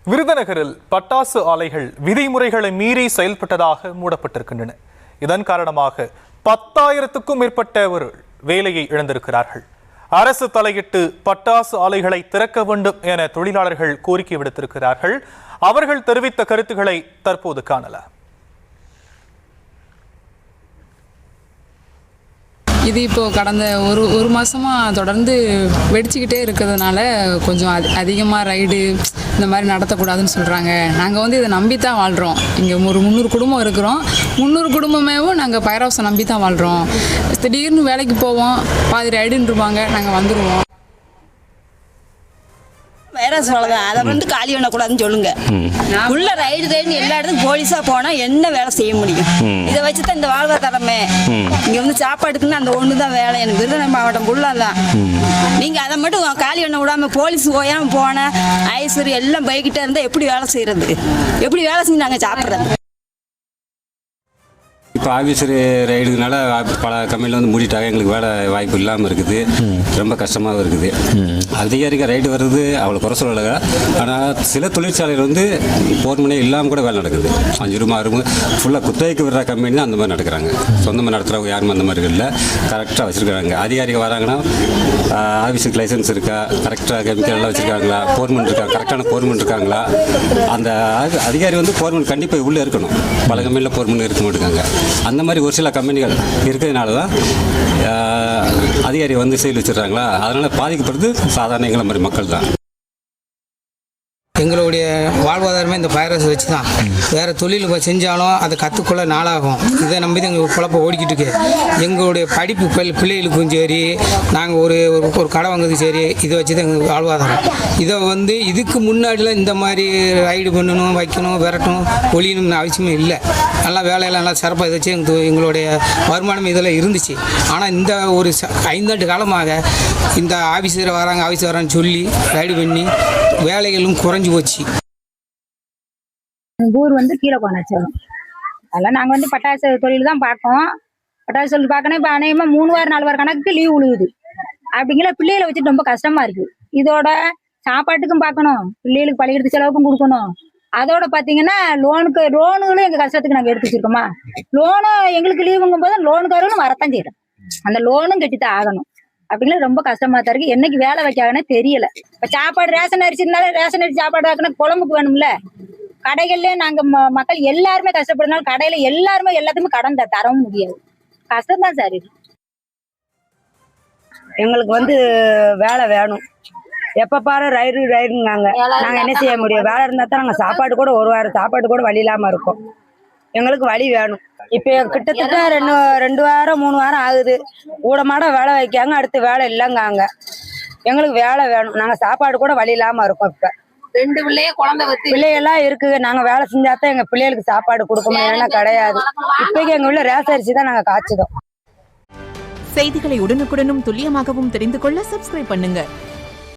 விருதுநகரில் பட்டாசு ஆலைகள் விதிமுறைகளை மீறி செயல்பட்டதாக மூடப்பட்டிருக்கின்றன. இதன் காரணமாக 10,000க்கும் மேற்பட்டவர் வேலையை இழந்திருக்கிறார்கள். அரசு தலையிட்டு பட்டாசு ஆலைகளை திறக்க வேண்டும் என தொழிலாளர்கள் கோரிக்கை விடுத்திருக்கிறார்கள். அவர்கள் தெரிவித்த கருத்துக்களை தற்போது காணலாம். இது இப்போது கடந்த ஒரு மாதமாக தொடர்ந்து வெடிச்சுக்கிட்டே இருக்கிறதுனால கொஞ்சம் அதிகமாக ரைடு இந்த மாதிரி நடத்தக்கூடாதுன்னு சொல்கிறாங்க. நாங்கள் இதை நம்பி தான் வாழ்கிறோம். இங்கே ஒரு 300 குடும்பம் இருக்கிறோம். 300 குடும்பமேவும் நாங்கள் ஃபயர் ஹவுஸை நம்பி தான் வாழ்கிறோம். திடீர்னு வேலைக்கு போவோம், பாதி ரைடுன்னு இருப்பாங்க, நாங்கள் வந்துடுவோம். வேற சொல்லலாம், அதை காலி பண்ணக்கூடாதுன்னு சொல்லுங்க. உள்ள ரைடு எல்லா இடத்துக்கும் போலீஸா போனா என்ன வேலை செய்ய முடியும்? இதை வச்சுதான் இந்த வாழ்வாதாரமே. இங்க சாப்பாடுக்குன்னு அந்த ஒண்ணுதான் வேலை. எனக்கு விருதுநகர் மாவட்டம் ஃபுல்லாதான். நீங்க அதை மட்டும் காலி பண்ண விடாம போலீஸ் ஓயாம போன ஐஸ்வர்யம் எல்லாம் போய்கிட்டே இருந்தா எப்படி வேலை செய்யறது? எப்படி வேலை செஞ்சு நாங்க சாப்பிட்றது? இப்போ ஆஃபீஸர் ரைடுனால பல கம்பெனியில் மூடிட்டாங்க. எங்களுக்கு வேலை வாய்ப்பு இல்லாமல் இருக்குது. ரொம்ப கஷ்டமாகவும் இருக்குது. அதிகாரிகள் ரைடு வருது அவ்வளோ குறை சொல்லலை. ஆனால் சில தொழிற்சாலைகள் 4 மணி இல்லாமல் கூட வேலை நடக்குது. 5 ரூபா 6 ரூபா ஃபுல்லாக குத்தகைக்கு விடுற கம்பெனி தான் அந்த மாதிரி நடக்கிறாங்க. சொந்தமாக நடத்துகிறவங்க யாரும் அந்த மாதிரி இல்லை. கரெக்டாக வச்சுருக்காங்க. அதிகாரிகள் வராங்கன்னா ஆஃபீஸுக்கு லைசன்ஸ் இருக்கா, கரெக்டாக கெமிக்கல் எல்லாம் வச்சுருக்காங்களா, போர்மெண்ட் இருக்கா, கரெக்டான போர்மெண்ட் இருக்காங்களா. அந்த அதிகாரி போர்மெண்ட் கண்டிப்பாக உள்ளே இருக்கணும். பல கம்பெனியில் போர்மெண்ட் இருக்க மாட்டாங்க. அந்த மாதிரி ஒரு சில கம்பெனிகள் இருக்கிறதுனால தான் அதிகாரி செயல் வச்சுடுறாங்களா. அதனால் பாதிக்கப்படுறது சாதாரண எங்களை மாதிரி மக்கள் தான். எங்களுடைய வாழ்வாதாரமே இந்த ஃபயர் ஹவுஸ் வச்சு தான். வேறு தொழில் செஞ்சாலும் அதை கற்றுக்கொள்ள நாளாகும். இதை நம்பி தான் எங்கள் குழப்ப ஓடிக்கிட்டு இருக்கு. எங்களுடைய படிப்பு பிள்ளைகளுக்கும் சரி, நாங்கள் ஒரு கடை வாங்குறது சரி, இதை வச்சு தான் எங்களுக்கு வாழ்வாதாரம். இதை இதுக்கு முன்னாடிலாம் இந்த மாதிரி ரைடு பண்ணணும், வைக்கணும், விரட்டணும், ஒழியணும்னு அவசியமே இல்லை. நல்லா வேலையெல்லாம் நல்லா சிறப்பாக இதை வச்சு எங்களுடைய வருமானம் இதெல்லாம் இருந்துச்சு. ஆனால் இந்த ஒரு 5 ஆண்டு காலமாக இந்த ஆஃபீஸர் வரான்னு சொல்லி ரைடு பண்ணி வேலைகளும் குறைஞ்சி போச்சு. ஊர் கீழே கோணாச்சலம். அதெல்லாம் நாங்கள் பட்டாசு தொழில் தான் பார்க்கோம். பட்டாசு தொழில் பார்க்கணும். இப்போ அநேகமாக 3 வாரம் 4 வாரம் கணக்கு லீவ் விழுகுது. அப்படிங்கிற பிள்ளைகளை வச்சுட்டு ரொம்ப கஷ்டமா இருக்கு. இதோட சாப்பாட்டுக்கும் பார்க்கணும், பிள்ளைகளுக்கு பள்ளிக்கூடத்து செலவுக்கும் கொடுக்கணும். அதோட பார்த்தீங்கன்னா லோனுகளும் எங்கள் கஷ்டத்துக்கு நாங்கள் எடுத்து வச்சிருக்கோமா. லோனும் எங்களுக்கு லீவுங்கும் போது லோனுக்காரங்களும் வரத்தான் செய்யறோம். அந்த லோனும் கட்டித்தான் ஆகணும். அப்படிங்கிற ரொம்ப கஷ்டமா தான் இருக்கு. என்னைக்கு வேலை வைக்காங்கன்னு தெரியல. இப்ப சாப்பாடு ரேஷன் அரிசி இருந்தாலும் ரேஷன் அரிசி சாப்பாடு ஆக்கணும், குழம்புக்கு வேணும்ல. கடைகள்ல நாங்க மக்கள் எல்லாருமே கஷ்டப்படுறதுனால கடையில எல்லாருமே எல்லாத்துக்குமே கடன் தரவும் முடியாது. கஷ்டம் தான் சார். எங்களுக்கு வேலை வேணும். எப்ப பாரு ரைடுங்காங்க. நாங்க என்ன செய்ய முடியும்? வேலை இருந்தா தான் நாங்க சாப்பாடு கூட ஒரு வாரம் சாப்பாடு கூட வழி இல்லாம இருக்கோம். எங்களுக்கு வழி வேணும். இப்ப கிட்டத்தட்ட 2 வாரம் 3 வாரம் ஆகுது. ஊடமாட வேலை வைக்காங்க, அடுத்து வேலை இல்லைங்காங்க. எங்களுக்கு வேலை வேணும். நாங்க சாப்பாடு கூட வழி இல்லாம இருக்கோம். இப்ப 2 பிள்ளையெல்லாம் இருக்குது. நாங்க வேலை செஞ்சாதான் எங்க பிள்ளைகளுக்கு சாப்பாடு கொடுக்க முடியும். கிடையாது. இப்போக்கு எங்க உள்ள ரேஷன் அரிசி தான் நாங்க காய்ச்சதோம். செய்திகளை உடனுக்குடனும் துல்லியமாகவும் தெரிந்து கொள்ள சப்ஸ்கிரைப் பண்ணுங்க.